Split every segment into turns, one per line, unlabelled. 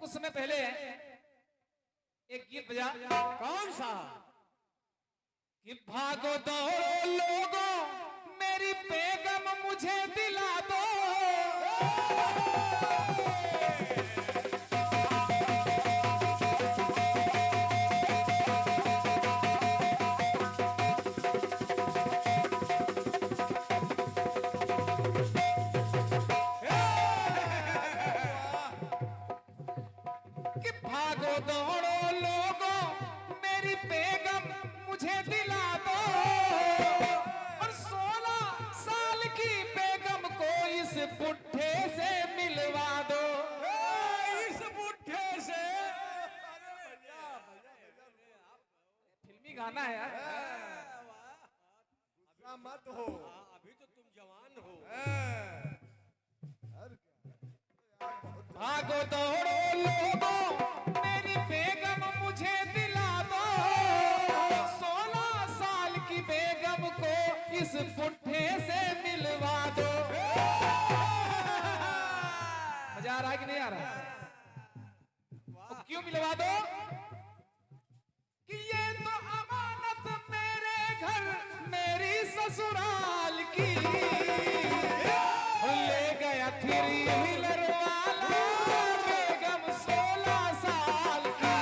समय पहले एक गीत बजा।
कौन सा?
कि भागो दौड़ो लोगों मेरी बेगम मुझे दिला दो। कि भागो दौड़ो लोगों मेरी बेगम मुझे दिला दो। और 16 साल की बेगम को इस बुढ़े से मिलवा दो।
इस बुढ़े से?
फिल्मी गाना है यार।
मत हो, अभी तो तुम जवान हो।
भागो दौड़ो लोगों मेरी बेगम मुझे दिला दो। 16 साल की बेगम को इस बुढ़े से मिलवा दो। मजा आ रहा है कि नहीं आ रहा? तो क्यों मिलवा दो? कि ये तो अमानत मेरे घर मेरी ससुराल की। ले गया थ्री व्हीलर वाला बेगम 16 साल की।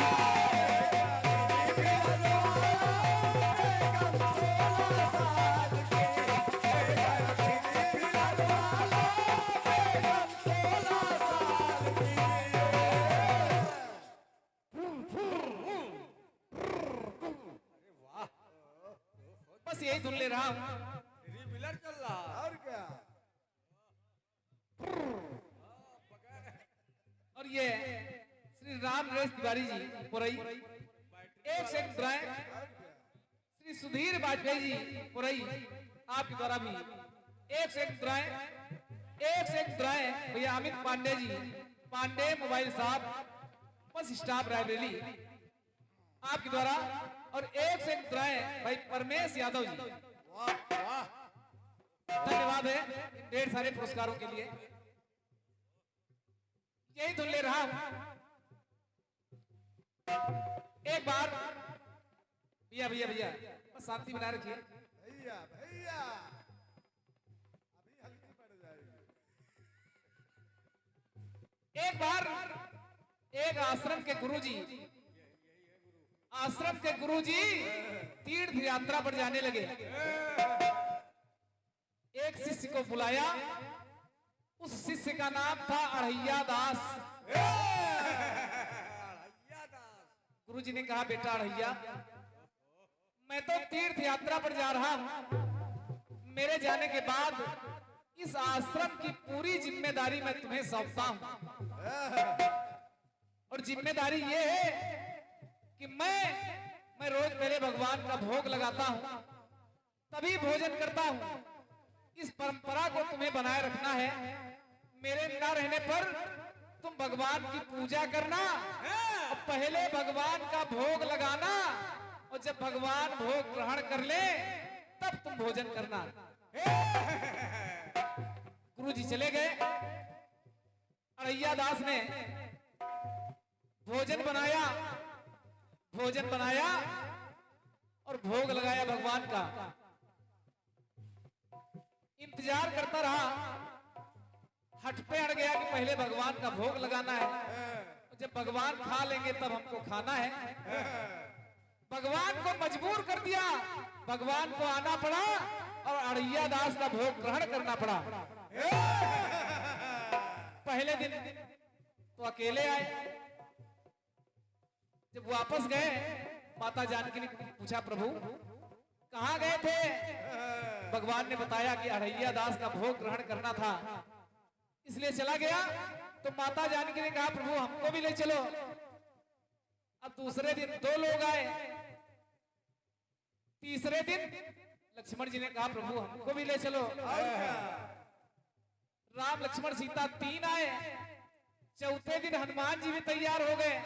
बस यही धुन ले रहा हूं।
थ्री व्हीलर चल रहा और क्या?
और ये श्री राम नरेश तिवारी जी पुरई, एक से एक ड्राइंग श्री सुधीर वाजपेयी जी पुरई आपके द्वारा भी एक से एक ड्राइंग भैया अमित पांडे जी पांडे मोबाइल शॉप बस स्टाफ रायबरेली आपके द्वारा। और एक से एक ड्राइंग भाई परमेश यादव जी। धन्यवाद है इन ढेर सारे पुरस्कारों के लिए। यही धुन ले रहा हूं। एक बार भैया भैया भैया बस शांति बनाए रखिए।
भैया भैया अभी हल्की पड़ जाएगी।
एक बार एक आश्रम के गुरुजी तीर्थ यात्रा पर जाने लगे। एक शिष्य को बुलाया। उस शिष्य का नाम था अढ़ैया दास। गुरुजी ने कहा बेटा अढ़ैया मैं तो तीर्थ यात्रा पर जा रहा हूं। मेरे जाने के बाद इस आश्रम की पूरी जिम्मेदारी मैं तुम्हें सौंपता हूं। और जिम्मेदारी ये है कि मैं रोज पहले भगवान का भोग लगाता हूं तभी भोजन करता हूं। इस परंपरा को तुम्हें बनाए रखना है। मेरे न रहने पर तुम भगवान की पूजा करना और पहले भगवान का भोग लगाना और जब भगवान भोग ग्रहण कर ले तब तुम भोजन करना। गुरुजी चले गए। अढ़ैया दास ने भोजन बनाया और भोग लगाया भगवान का। इंतजार करता रहा। हट पे अड़ गया कि पहले भगवान का भोग लगाना है। जब भगवान खा लेंगे तब हमको खाना है। भगवान को मजबूर कर दिया। भगवान को आना पड़ा और अढ़ैया दास का भोग ग्रहण करना पड़ा। पहले दिन तो अकेले आए। जब वापस गए माता जानकी ने पूछा प्रभु कहाँ गए थे? भगवान ने बताया कि अढ़ैया दास का भोग ग्रहण करना था इसलिए चला गया। तो माता जानकी ने कहा प्रभु हमको भी ले चलो। अब दूसरे दिन 2 लोग आए। तीसरे दिन लक्ष्मण जी ने कहा प्रभु हमको भी ले चलो। राम लक्ष्मण सीता 3 आए। चौथे दिन हनुमान जी भी तैयार हो गए।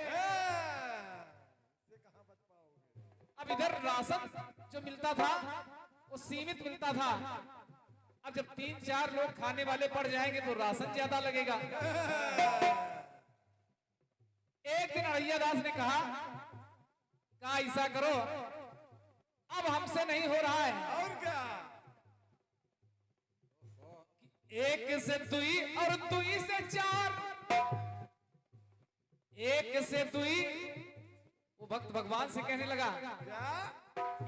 अब इधर राशन जो मिलता था वो सीमित मिलता था। अब जब 3-4 लोग खाने वाले पड़ जाएंगे तो राशन ज्यादा लगेगा। एक दिन अड़ैया दास ने कहा ऐसा करो, अब हमसे नहीं हो रहा है।
और क्या?
एक से दुई और दुई से चार, एक से दुई, वो भक्त भगवान से कहने लगा
क्या?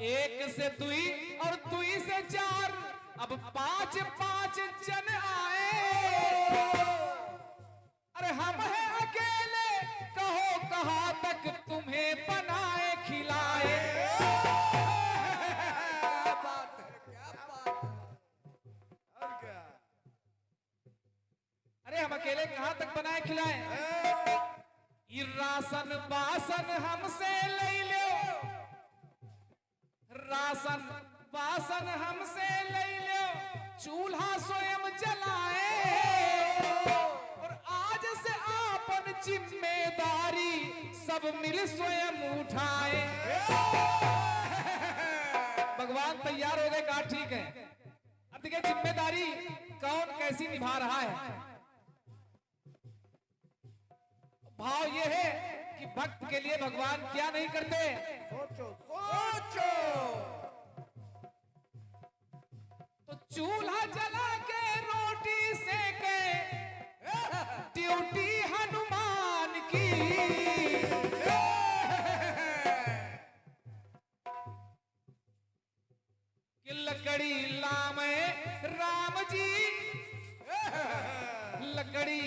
एक से दुई और दुई से चार, अब पांच पांच जन आए। अरे हम हैं अकेले, कहो कहां तक तुम्हें बनाए खिलाए।
क्या बात है, क्या बात है। और क्या?
अरे हम अकेले कहां तक बनाए खिलाए। ये राशन बासन हमसे ले लो, राशन बासन हमसे ले लो, चूल्हा स्वयं जलाए। और आज से आपन जिम्मेदारी सब मिल स्वयं उठाए। भगवान तैयार हो गए, कहा ठीक है। अब देखिए जिम्मेदारी कौन कैसी निभा रहा है। भाव ये है कि भक्त के लिए भगवान क्या नहीं करते।
सोचो सोचो।
तो चूल्हा जला के रोटी सेके, ड्यूटी हनुमान की। कि लकड़ी लावे राम जी, लकड़ी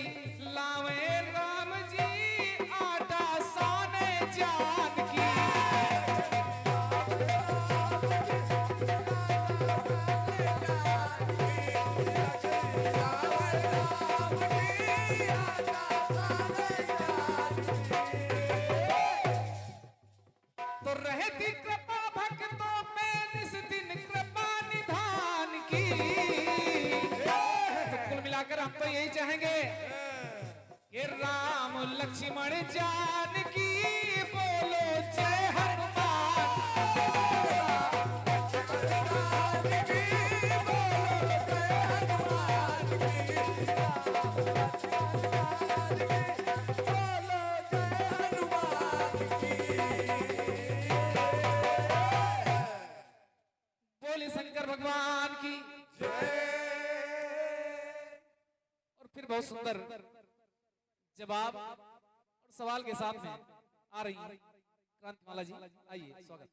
लावे राम जी, आटा साने जान की। तो रहती कृपा भक्तों पे निस दिन कृपा निधान की। तो कुल मिलाकर हम तो यही चाहेंगे कि राम लक्ष्मण जानकी बोलो जय हनुमान। बोले शंकर भगवान की। और फिर बहुत सुंदर जवाब और सवाल के साथ में आ रही है क्रांतिमाला जी, आइए स्वागत।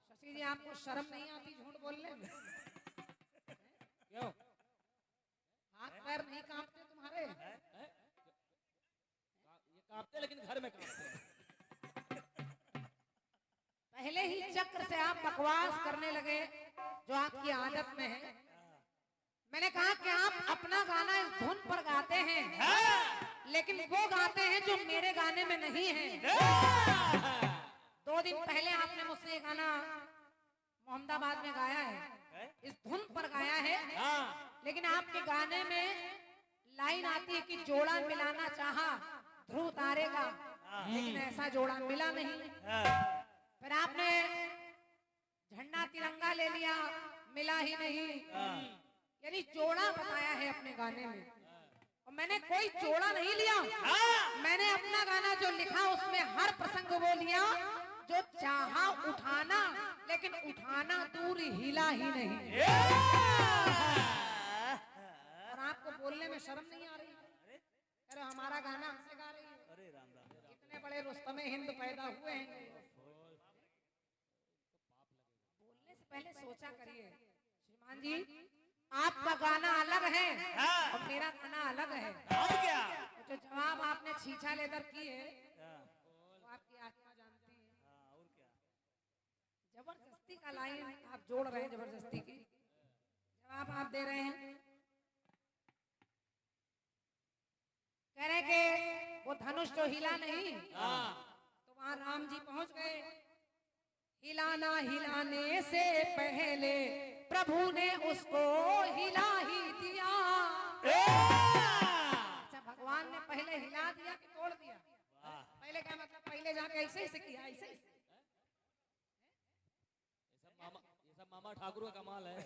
शशि जी आपको शर्म नहीं आती झूठ बोलने में?
क्यों?
हाथ पैर नहीं कांपते तुम्हारे?
ये कांपते लेकिन घर में कांपते हैं।
पहले ही चक्र से आप बकवास करने लगे जो आपकी आदत में है। मैंने कहा कि आप अपना गाना इस धुन पर गाते हैं, लेकिन वो गाते हैं जो मेरे गाने में नहीं है। 2 दिन पहले आपने मुझसे ये गाना मोहम्मदाबाद में गाया है, इस धुन पर गाया है, लेकिन आपके गाने में लाइन आती है कि जोड़ा मिलाना चाहा ध्रुव तारे का, लेकिन ऐसा जोड़ा मिला नहीं। फिर आपने झंडा तिरंगा ले लिया, मिला ही नहीं। यानी जोड़ा बताया है अपने गाने में, और मैंने कोई जोड़ा नहीं लिया। मैंने अपना गाना जो लिखा उसमें हर प्रसंग वो लिया जो चाहा उठाना, लेकिन उठाना दूर हिला ही नहीं। और आपको बोलने में शर्म नहीं आ रही? अरे हमारा गाना हमसे गा रही है।
अरे राम राम राम।
कितने बड़े रुस्तमे हिंद पैदा हुए हैं। बोलने से पहले सोचा करिए श्रीमान जी, आपका गाना अलग है और मेरा गाना अलग है।
और क्या?
जो जवाब आपने छीछा लेकर की है वो आपकी आत्मा जानती है।
और क्या?
जबरदस्ती का लाइन आप जोड़ रहे हैं, जबरदस्ती की। जवाब आप दे रहे हैं। कह रहे कि वो धनुष जो हिला नहीं, तो वहां राम जी पहुंच गए। हिलाना हिलाने से पहले प्रभु ने उसको हिला ही दिया। अच्छा, भगवान ने पहले हिला दिया कि तोड़ दिया? पहले क्या मतलब? पहले जाके ऐसे ही से किया, ऐसे ही।
ये सब मामा ठाकुर का कमाल है।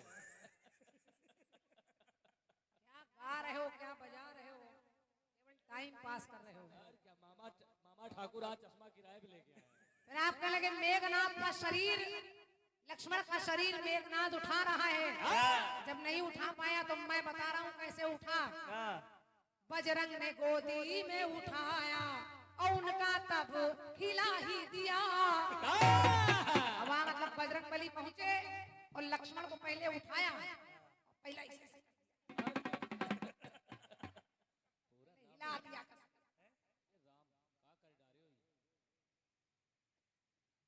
क्या गा रहे हो, क्या बजा रहे हो, केवल टाइम पास कर रहे हो।
यार क्या मामा ठाकुर आज चश्मा किराए पे लेके आए हैं।
फिर आपके लगे मेघनाथ का शरीर, लक्ष्मण का शरीर मेघनाथ उठा रहा है। जब नहीं उठा पाया तो मैं बता रहा हूँ कैसे उठा। बजरंग ने गोदी में उठाया और उनका तब हिला ही दिया। अब मतलब बजरंग बली पहुंचे और लक्ष्मण को पहले उठाया, पहला हिला दिया।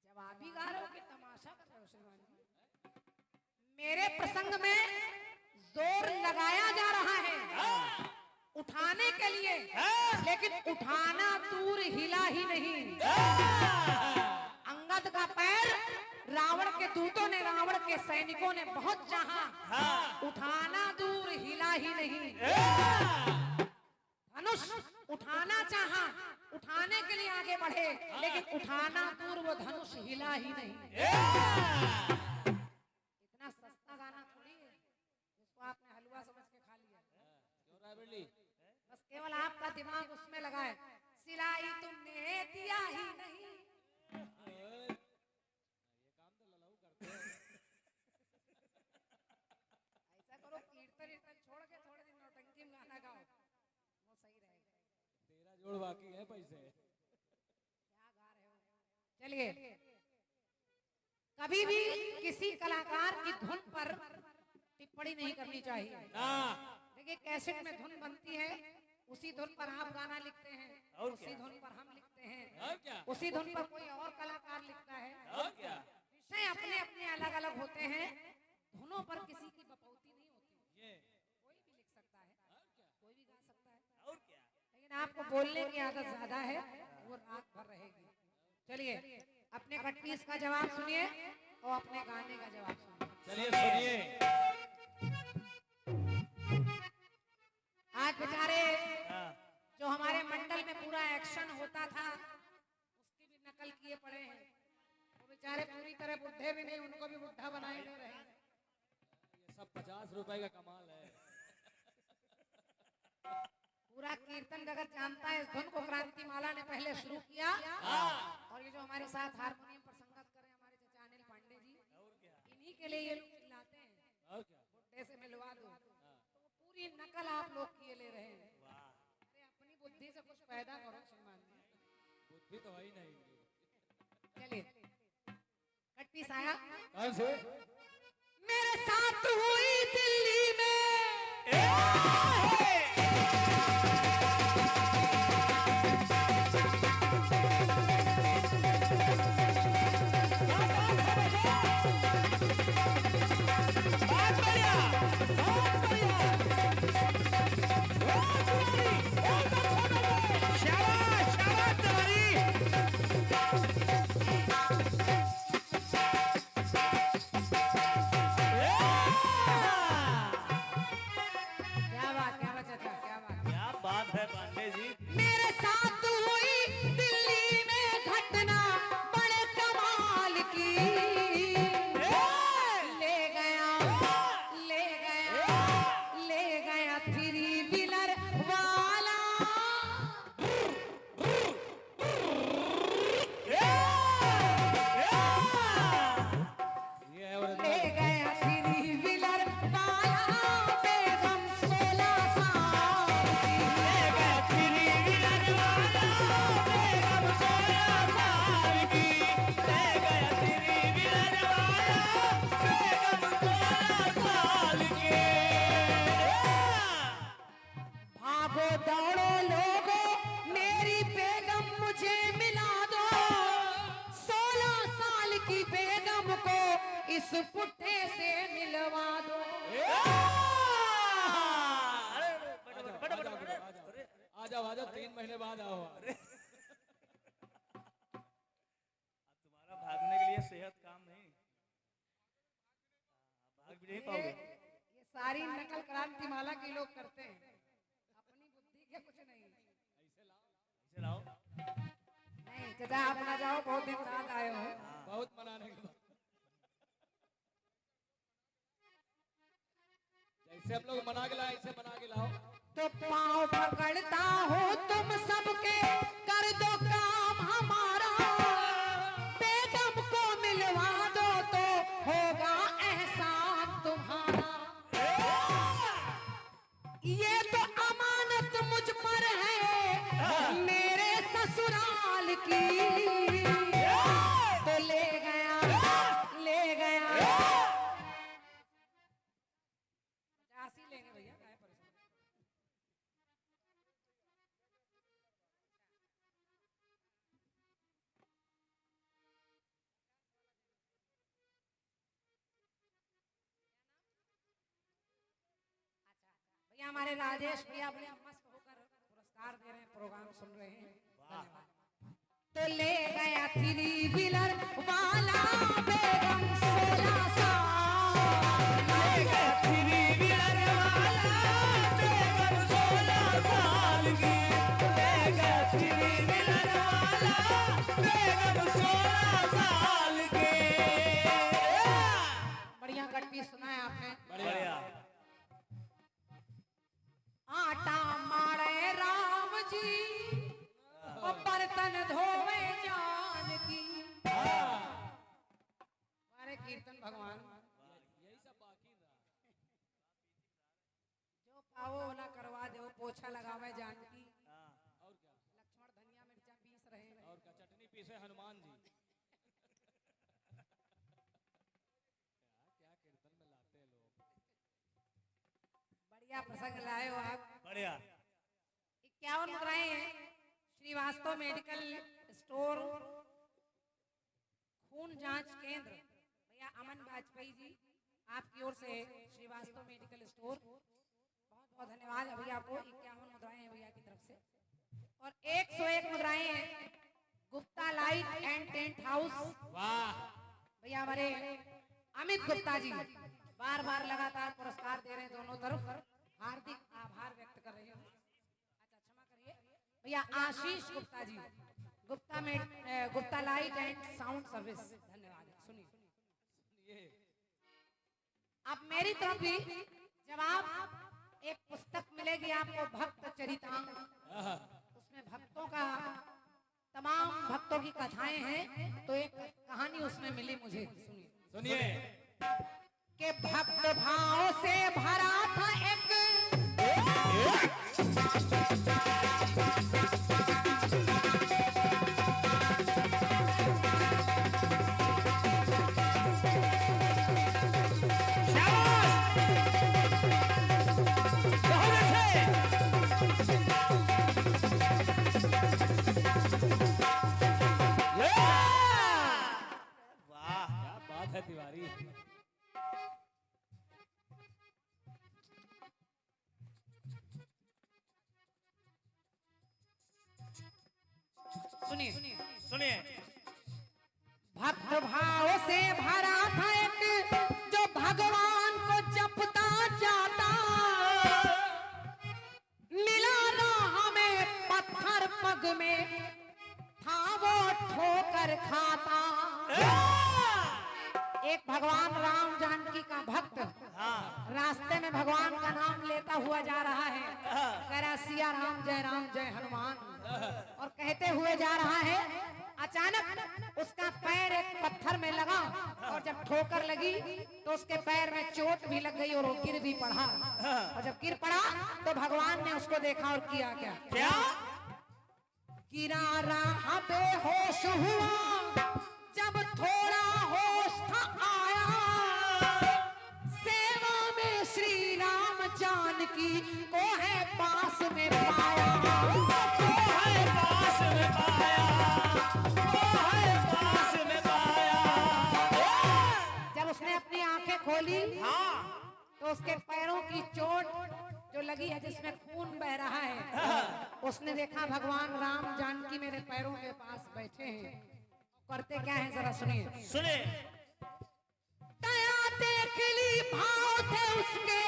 जवाबी गा रहे हो कि तमाशा कर रहे हो श्रीमान जी? मेरे प्रसंग में जोर लगाया जा रहा है उठाने के लिए, लेकिन उठाना दूर हिला ही नहीं। अंगद का पैर रावण के दूतों ने, रावण के सैनिकों ने बहुत चाहा, उठाना दूर हिला ही नहीं। धनुष उठाना चाहा, उठाने के लिए आगे बढ़े, लेकिन उठाना दूर वो धनुष हिला ही नहीं। इतना सस्ता गाना थोड़ी है जिसको आपने हलवा समझ के खा लिया। बस केवल आपका दिमाग उसमें लगा है। सिलाई तुमने दिया ही नहीं।
ये काम तो ललाऊ करते हैं।
ऐसा करो, कीर्तन छोड़ के थोड़े दिन नौटंकी में गाना गाओ, वो सही रहेगा।
तेरा जोड़ बाकी है पैसे।
क्या गा रहे हो? चलिए, कभी भी किसी कलाकार की धुन पर टिप्पणी नहीं करनी चाहिए। देखिए, कैसेट में धुन बनती है, उसी धुन पर आप गाना लिखते हैं, उसी धुन पर हम लिखते हैं, उसी धुन पर कोई और कलाकार लिखता है। विषय अपने अपने अलग अलग होते हैं, धुनों पर किसी की बपौती नहीं होती। कोई भी लिख सकता है, कोई भी गा सकता है, लेकिन आपको बोलने की आदत ज्यादा है, वो रात भर रहेगी। चलिए, अपने कट पीस का जवाब सुनिए और अपने गाने का जवाब सुनिए।
चलिए सुनिए।
आज बेचारे जो हमारे मंडल में पूरा एक्शन होता था, उसकी भी नकल किए पड़े हैं। वो बेचारे पूरी तरह बुढ़े भी नहीं, उनको भी बुढ़ा बनाए दे रहे हैं।
ये सब 50 रुपए का कमाल है।
पूरा कीर्तन जगत जानता है इस धुन को। क्रांति माला ने पहले शुरू किया, और ये जो हमारे साथ हारमोनियम पर संगत करें हमारे चचा अनिल पांडे जी, इन्हीं के लिए ये लोग चिल्लाते हैं बुढ़े से मिलवा दो। तो वो पूरी नकल आप लोग किए ले रहे हैं। अरे अपनी बुद्धि से कुछ पैदा करो श्रीमान जी।
बुद्धि तो है ही नहीं।
चलिए, कट पीस आया।
कौन से?
मेरे साथ हुई दिल्ली में
3 महीने बाद आओ।
अब तुम्हारा भागने के लिए सेहत काम नहीं, भाग भी नहीं पाओगे।
ये सारी नकल क्रांति माला के लोग करते हैं, अपनी बुद्धि के कुछ नहीं।
ऐसे लाओ।
नहीं चाचा, आप ना जाओ, बहुत दिन बाद आए हो।
बहुत मनाने के बाद जैसे हम लोग मना के लाए ऐसे बना के लाओ।
तो पाँव पकड़ता हो तुम सबके, कर दो काम हमारा, बेगम को मिलवा दो तो होगा एहसान तुम्हारा। ये तो अमानत मुझ पर है मेरे ससुराल की, तो ले गया 50 लेंगे भैया, काहे परेशान। भैया हमारे राजेश भैया बड़े मस्त होकर पुरस्कार दे रहे हैं, प्रोग्राम सुन रहे हैं, धन्यवाद। तो ले गया 3 व्हीलर वाला बेगम 16 साल, ले गया
3 व्हीलर वाला बेगम 16 साल की, ले गया 3 व्हीलर वाला बेगम 16 साल की।
बढ़िया कट पीस सुना है आपने।
बढ़िया।
आटा मारे राम जी और बर्तन धोवे जानकी। हमारे कीर्तन भगवान
यही सब बाकी रहा।
जो पावो ना करवा दो, पोछा लगावे जानकी।
और क्या,
लक्ष्मण धनिया मिर्चा पीस रहे हैं।
और क्या, चटनी पीसे हनुमान जी। क्या कीर्तन में लाते हैं लोग।
बढ़िया प्रसंग लाए हो आप।
बढ़िया।
51 मुद्राएं हैं। श्रीवास्तव मेडिकल स्टोर, खून जांच केंद्र, भैया अमन वाजपेयी जी आपकी ओर से श्रीवास्तव मेडिकल स्टोर, बहुत बहुत धन्यवाद है भैया आपको। 51 मुद्राएं हैं भैया की तरफ से। और 101 मुद्राएं हैं Gupta light and tent house.
वाह,
भैया हमारे अमित गुप्ता जी बार बार लगातार पुरस्कार दे रहे हैं, दोनों तरफ हार्दिक आभार व्यक्त कर रहे हैं। अच्छा क्षमा करिए भैया, Ashish Gupta ji, Gupta light and sound service, धन्यवाद। सुनिए, अब मेरी तरफ भी जब आप एक पुस्तक मिलेगी आपको, भक्त चरितांग, उसमें भक्तों का, तमाम भक्तों की कथाएं हैं, तो एक कहानी उसमें मिली मुझे।
सुनिए।
के भक्त भाव से भरा था एक,
क्या बात है तिवारी।
सुनिए।
भक्त भाव से भरा था एक, जो भगवान को जपता जाता, मिला राह में पत्थर पग में था वो ठोकर खाता। एक भगवान राम जानकी का भक्त रास्ते में भगवान का नाम लेता हुआ जा रहा है, कह रहा सिया राम जय हनुमान, और कहते हुए जा रहा है। अचानक उसका पैर एक पत्थर में लगा, और जब ठोकर लगी तो उसके पैर में चोट भी लग गई और वो गिर भी पड़ा। और जब गिर पड़ा तो भगवान ने उसको देखा और किया क्या? गिरा राह बेहोश हुआ, जब थोड़ा होश था आया, सेवा में श्री राम जानकी को है पास में पाया। जब उसने अपनी आंखें खोली तो उसके पैरों की चोट जो लगी है जिसमें खून बह रहा है, उसने देखा भगवान राम जानकी मेरे पैरों के पास बैठे हैं। करते क्या है जरा सुनिए।
सुने।
दया देख ली भाव थे उसके,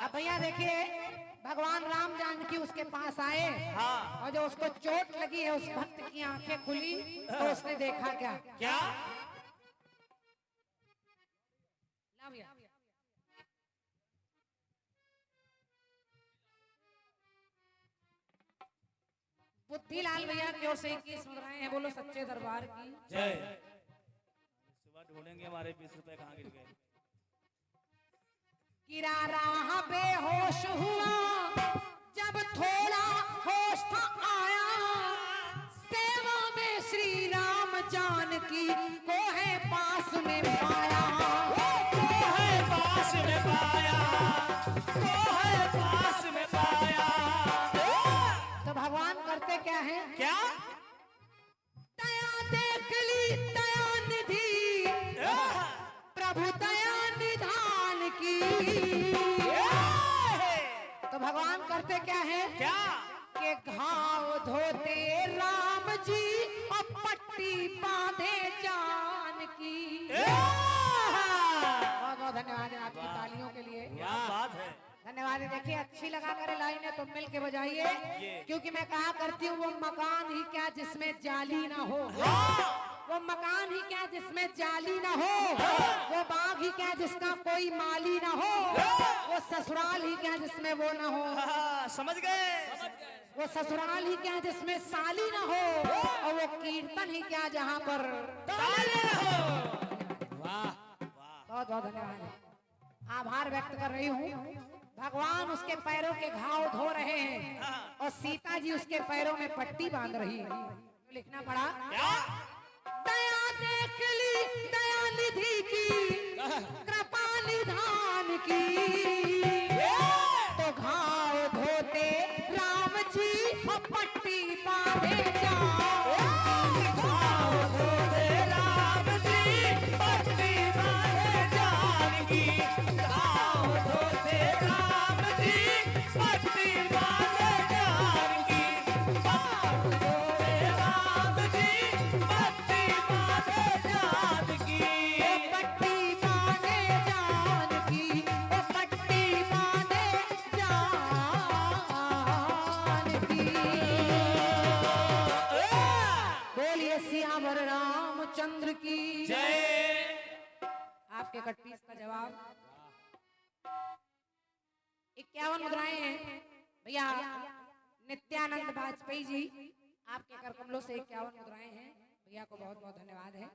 अब भैया देखिए भगवान राम जानकी उसके पास आए।
हाँ।
और जो उसको चोट लगी है उस भक्त की आंखें खुली तो उसने देखा क्या?
क्या?
ला भैया। बुद्धिलाल भैया की ओर से 21 मुद्राएं हैं, बोलो सच्चे दरबार की
जय। सुबह ढूंढेंगे हमारे 20 रुपए कहाँ गिर गए।
गिरा रहा बेहोश हुआ, जब थोड़ा होश था आया, सेवा में श्री राम जानकी को है पास में पाया,
को है पास में पाया, को है पास में पाया।
तो भगवान करते क्या है?
क्या?
दया देख ली दया निधि, प्रभु दया निधान की। तो भगवान करते क्या है?
क्या?
के घाव धोते राम जी और पट्टी बांधे जानकी। बहुत बहुत धन्यवाद है आपकी तालियों के लिए।
क्या बात है।
धन्यवाद है। देखिए अच्छी लगा करे लाइनें तो मिल के बजाइए, क्योंकि मैं कहा करती हूँ वो मकान ही क्या जिसमें जाली ना हो, वो मकान ही क्या जिसमें जाली ना हो, वो बाग ही क्या जिसका कोई माली ना हो, वो ससुराल ही क्या जिसमें वो ना हो,
समझ गए।
वो ससुराल ही क्या जिसमें साली ना हो, और वो कीर्तन ही क्या जहाँ पर
ताली हो।
वाह
बहुत बहुत धन्यवाद है। आभार व्यक्त कर रही हूँ। भगवान उसके पैरों के घाव धो रहे हैं और सीता जी उसके पैरों में पट्टी बांध रही है। तो लिखना पड़ा
क्या?
दया देख ली दया निधि की, कृपा निधान की। तो घाव धोते राम जी और पट्टी बांधे
घाव धोते राम जी, पट्टी बांधे जानकी। घाव धोते राम जी, पट्टी बांधे जानकी। घाव धोते राम जी, पट्टी बांधे जानकी।
पट्टी बांधे जानकी, ओ पट्टी बांधे जानकी। बोलिए सियावर रामचंद्र की
जय।
आपके कटपीस का जवाब 51 मुद्राएं हैं भैया। नित्यानंद वाजपेयी जी आपके कर कमलों से 51 मुद्राएं हैं। भैया को बहुत बहुत धन्यवाद है।